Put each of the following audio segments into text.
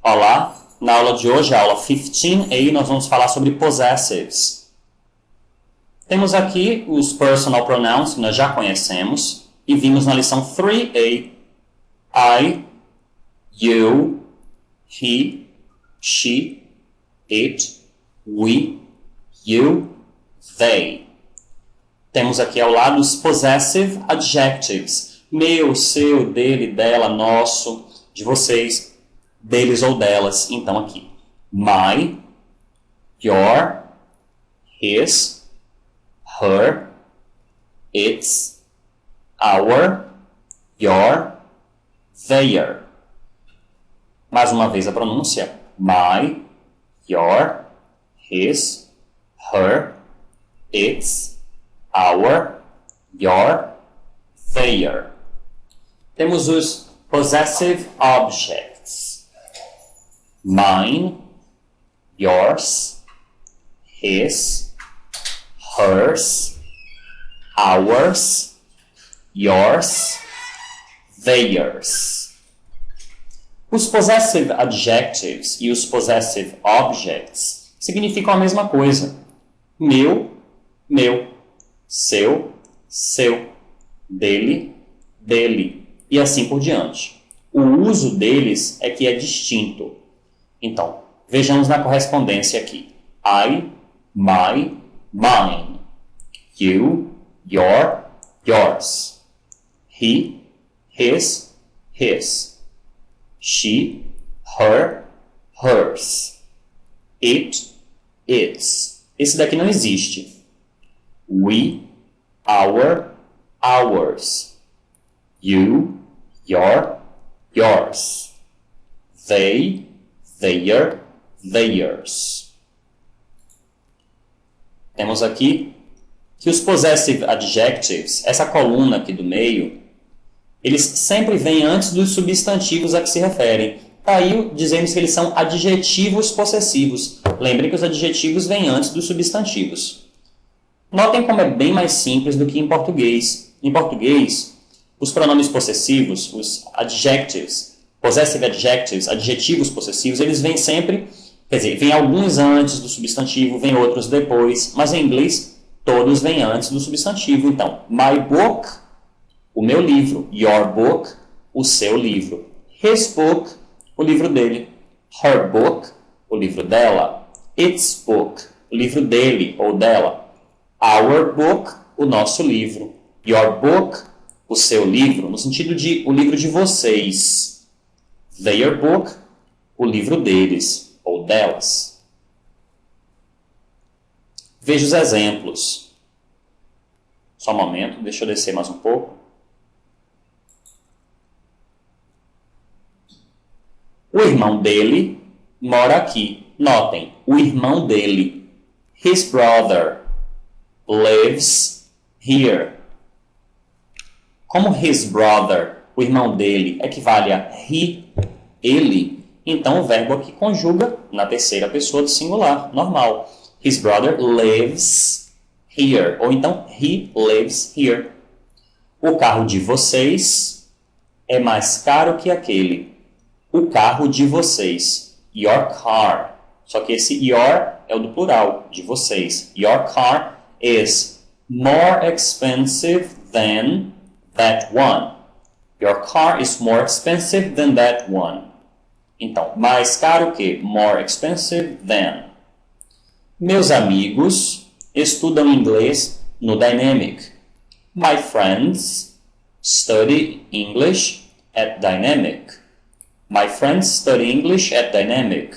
Olá, na aula de hoje, a aula 15A, nós vamos falar sobre possessives. Temos aqui os personal pronouns que nós já conhecemos e vimos na lição 3A. I, you, he, she, it, we, you, they. Temos aqui ao lado os possessive adjectives. Meu, seu, dele, dela, nosso, de vocês, deles ou delas. Então aqui, my, your, his, her, its, our, your, their. Mais uma vez a pronúncia, my, your, his, her, its, our, your, their. Temos os possessive objects. Mine, yours, his, hers, ours, yours, theirs. Os possessive adjectives e os possessive objects significam a mesma coisa. Meu, meu. Seu, seu. Dele, dele. E assim por diante. O uso deles é que é distinto. Então, vejamos na correspondência aqui. I, my, mine. You, your, yours. He, his, his. She, her, hers. It, its. Esse daqui não existe. We, our, ours. You, your, yours. They, their, theirs. Temos aqui que os possessive adjectives, essa coluna aqui do meio, eles sempre vêm antes dos substantivos a que se referem. Aí dizemos que eles são adjetivos possessivos. Lembrem que os adjetivos vêm antes dos substantivos. Notem como é bem mais simples do que em português. Em português, os pronomes possessivos, os adjectives, possessive adjectives, adjetivos possessivos, eles vêm sempre, quer dizer, vêm alguns antes do substantivo, vêm outros depois, mas em inglês todos vêm antes do substantivo. Então, my book, o meu livro, your book, o seu livro, his book, o livro dele, her book, o livro dela, its book, o livro dele ou dela, our book, o nosso livro, your book, o seu livro, no sentido de o livro de vocês, their book, o livro deles ou delas. Veja os exemplos. Só um momento, deixa eu descer mais um pouco. O irmão dele mora aqui. Notem, o irmão dele, his brother, lives here. Como his brother, o irmão dele, equivale a he, ele, então o verbo aqui conjuga na terceira pessoa do singular, normal. His brother lives here. Ou então, he lives here. O carro de vocês é mais caro que aquele. O carro de vocês. Your car. Só que esse your é o do plural, de vocês. Your car is more expensive than that one. Your car is more expensive than that one. Então, mais caro que more expensive than. Meus amigos estudam inglês no Dynamic. My friends study English at Dynamic. My friends study English at Dynamic.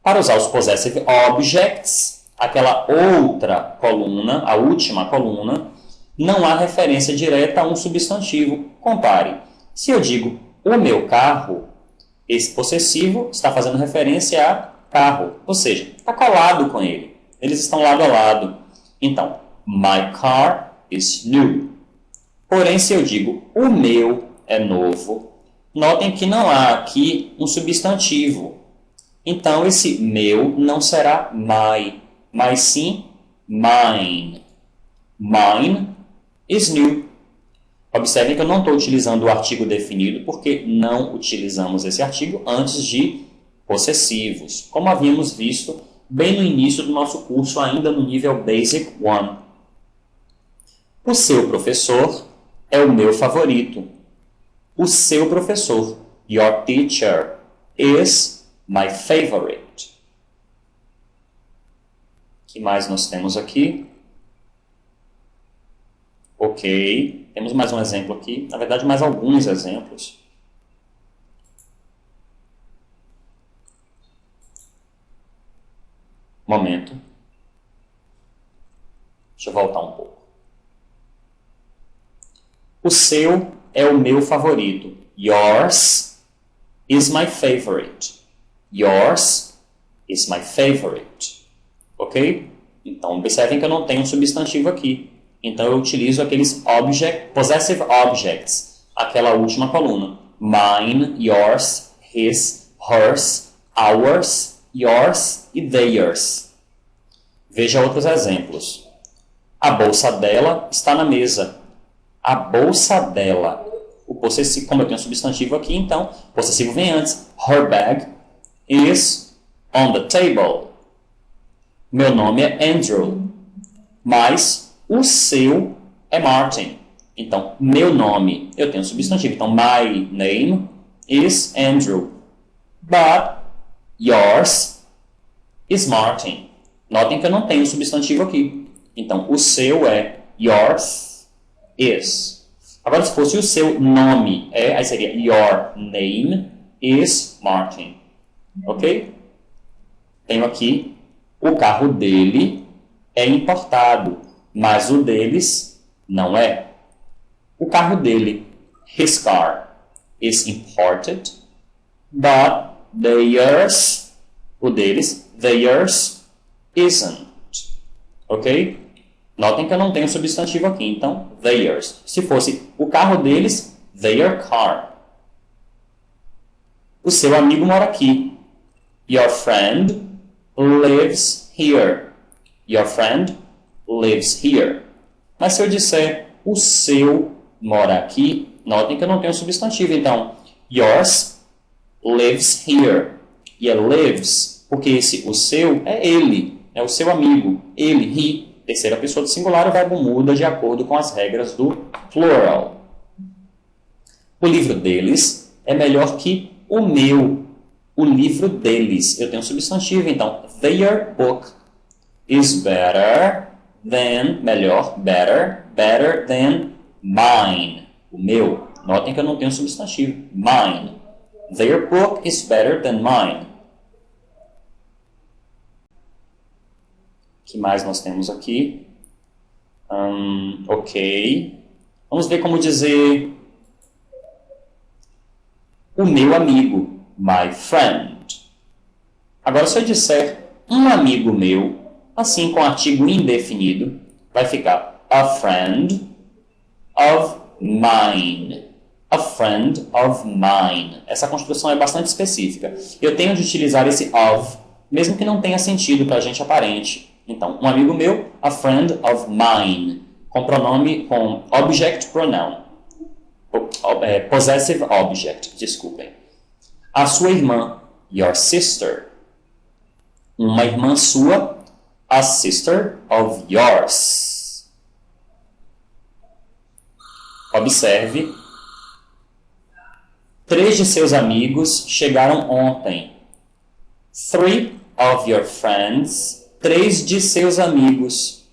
Para usar os possessive objects, aquela outra coluna, a última coluna, não há referência direta a um substantivo. Compare. Se eu digo o meu carro, esse possessivo está fazendo referência a carro, ou seja, está colado com ele. Eles estão lado a lado. Então, my car is new. Porém, se eu digo o meu é novo, notem que não há aqui um substantivo. Então, esse meu não será my, mas sim mine. Mine is new. Observem que eu não estou utilizando o artigo definido porque não utilizamos esse artigo antes de possessivos, como havíamos visto bem no início do nosso curso, ainda no nível Basic 1. O seu professor é o meu favorito. O seu professor, your teacher, is my favorite. O que mais nós temos aqui? Ok, temos mais um exemplo aqui. Na verdade, mais alguns exemplos. Momento. Deixa eu voltar um pouco. O seu é o meu favorito. Yours is my favorite. Yours is my favorite. Ok? Então, observem que eu não tenho um substantivo aqui. Então, eu utilizo aqueles possessive objects, aquela última coluna. Mine, yours, his, hers, ours, yours e theirs. Veja outros exemplos. A bolsa dela está na mesa. A bolsa dela. O possessivo, como eu tenho um substantivo aqui, então, o possessivo vem antes. Her bag is on the table. Meu nome é Andrew, mas o seu é Martin. Então, meu nome, eu tenho um substantivo. Então, my name is Andrew, but yours is Martin. Notem que eu não tenho um substantivo aqui. Então, o seu é yours is. Agora, se fosse o seu nome, aí seria your name is Martin. Ok? Tenho aqui, o carro dele é importado, mas o deles não é. O carro dele, his car, is imported, but theirs, o deles, theirs isn't. Ok? Notem que eu não tenho substantivo aqui, então, theirs. Se fosse o carro deles, their car. O seu amigo mora aqui. Your friend lives here. Your friend lives here. Mas se eu disser o seu mora aqui, notem que eu não tenho substantivo. Então, yours lives here. E é lives, porque o seu é ele, é o seu amigo. Ele, he. Terceira pessoa do singular, o verbo muda de acordo com as regras do plural. O livro deles é melhor que o meu. O livro deles. Eu tenho um substantivo, então, their book is better than, melhor, better than mine. O meu. Notem que eu não tenho substantivo. Mine. Their book is better than mine. O que mais nós temos aqui? Ok. Vamos ver como dizer o meu amigo. My friend. Agora, se eu disser um amigo meu, assim com artigo indefinido, vai ficar a friend of mine. A friend of mine. Essa construção é bastante específica. Eu tenho de utilizar esse of, mesmo que não tenha sentido para a gente aparente. Então, um amigo meu, a friend of mine, com pronome, com object pronoun. Possessive object, desculpem. A sua irmã, your sister. Uma irmã sua, a sister of yours. Observe. 3 de seus amigos chegaram ontem. 3 of your friends. 3 de seus amigos.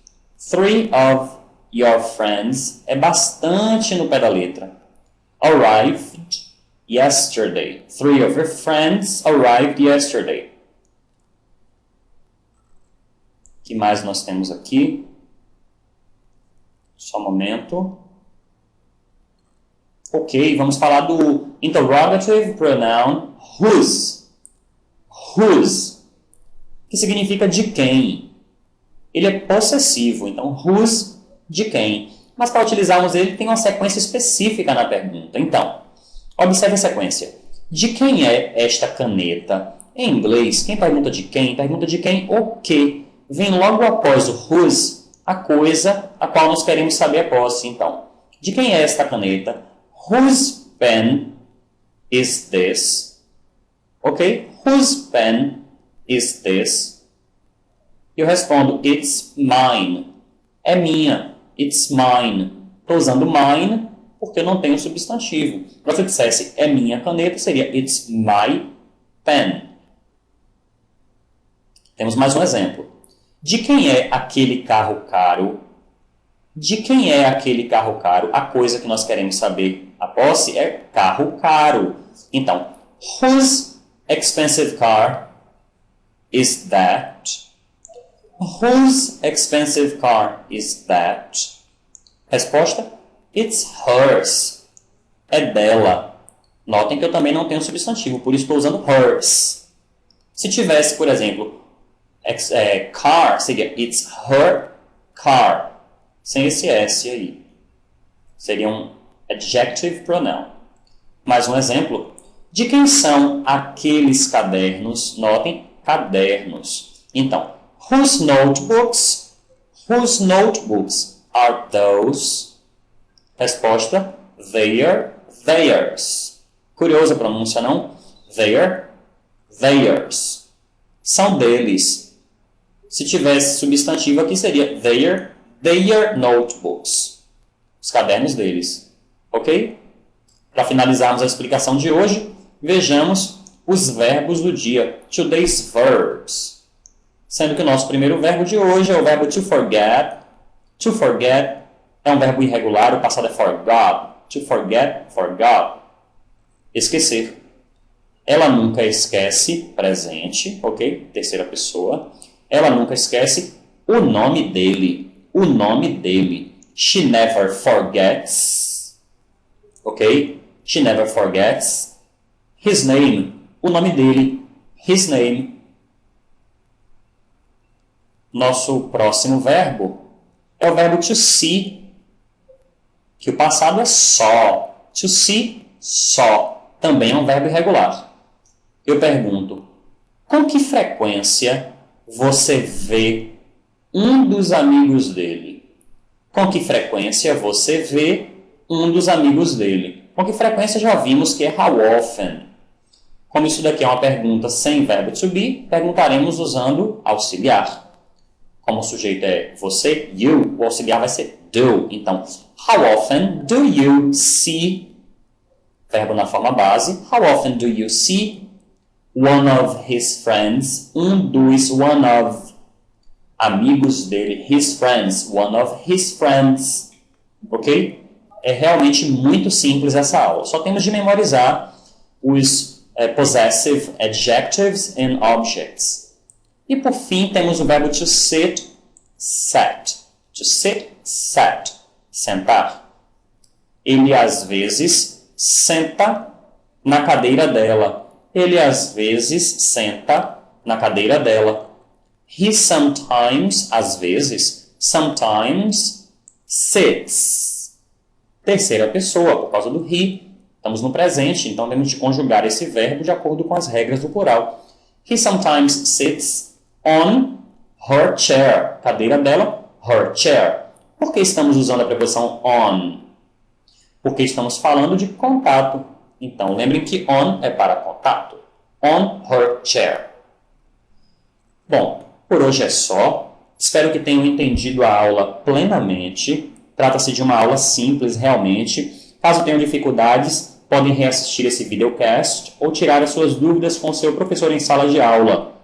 3 of your friends é bastante no pé da letra. Arrived yesterday. 3 of your friends arrived yesterday. O que mais nós temos aqui? Só um momento. Ok, vamos falar do interrogative pronoun whose. Whose, que significa de quem. Ele é possessivo, então whose, de quem. Mas para utilizarmos ele, tem uma sequência específica na pergunta. Então, observe a sequência. De quem é esta caneta? Em inglês, quem pergunta de quem o que. Vem logo após o whose, a coisa a qual nós queremos saber a posse. Então, De quem é esta caneta? Whose pen is this? Ok? Whose pen is this? Eu respondo, it's mine. É minha. It's mine. Estou usando mine porque eu não tenho substantivo. Mas se eu dissesse é minha caneta, seria it's my pen. Temos mais um exemplo. De quem é aquele carro caro? De quem é aquele carro caro? A coisa que nós queremos saber, a posse, é carro caro. Então, whose expensive car is that? Whose expensive car is that? Resposta, it's hers. É dela. Notem que eu também não tenho substantivo, por isso estou usando hers. Se tivesse, por exemplo, car, seria it's her car. Sem esse S aí. Seria um adjective pronoun. Mais um exemplo. De quem são aqueles cadernos? Notem, cadernos. Então, whose notebooks are those? Resposta, theirs. Curiosa a pronúncia, não? Theirs. São deles. Se tivesse substantivo aqui, seria their notebooks. Os cadernos deles. Ok? Para finalizarmos a explicação de hoje, vejamos os verbos do dia. Today's verbs. Sendo que o nosso primeiro verbo de hoje é o verbo to forget. To forget é um verbo irregular, o passado é forgot. To forget, forgot. Esquecer. Ela nunca esquece, presente, ok? Terceira pessoa. Ela nunca esquece o nome dele. O nome dele. She never forgets. Ok? She never forgets. His name. O nome dele. His name. Nosso próximo verbo é o verbo to see, que o passado é saw. To see, saw. Também é um verbo irregular. Eu pergunto, com que frequência você vê um dos amigos dele? Com que frequência você vê um dos amigos dele? Com que frequência já vimos que é how often. Como isso daqui é uma pergunta sem verbo to be, perguntaremos usando auxiliar. Como o sujeito é você, you, o auxiliar vai ser do. Então, how often do you see, verbo na forma base, how often do you see one of his friends, one of amigos dele, his friends, one of his friends, ok? É realmente muito simples essa aula. Só temos de memorizar os possessive adjectives and objects. E por fim temos o verbo to sit, sat. To sit, sat. Sentar. Ele às vezes senta na cadeira dela. Ele às vezes senta na cadeira dela. He sometimes, às vezes, sometimes sits. Terceira pessoa, por causa do he. Estamos no presente, então temos de conjugar esse verbo de acordo com as regras do plural. He sometimes sits on her chair. Cadeira dela, her chair. Por que estamos usando a preposição on? Porque estamos falando de contato. Então, lembrem que on é para contato. On her chair. Bom, por hoje é só. Espero que tenham entendido a aula plenamente. Trata-se de uma aula simples, realmente. Caso tenham dificuldades, podem reassistir esse videocast ou tirar as suas dúvidas com seu professor em sala de aula.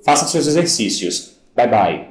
Façam seus exercícios. Bye, bye.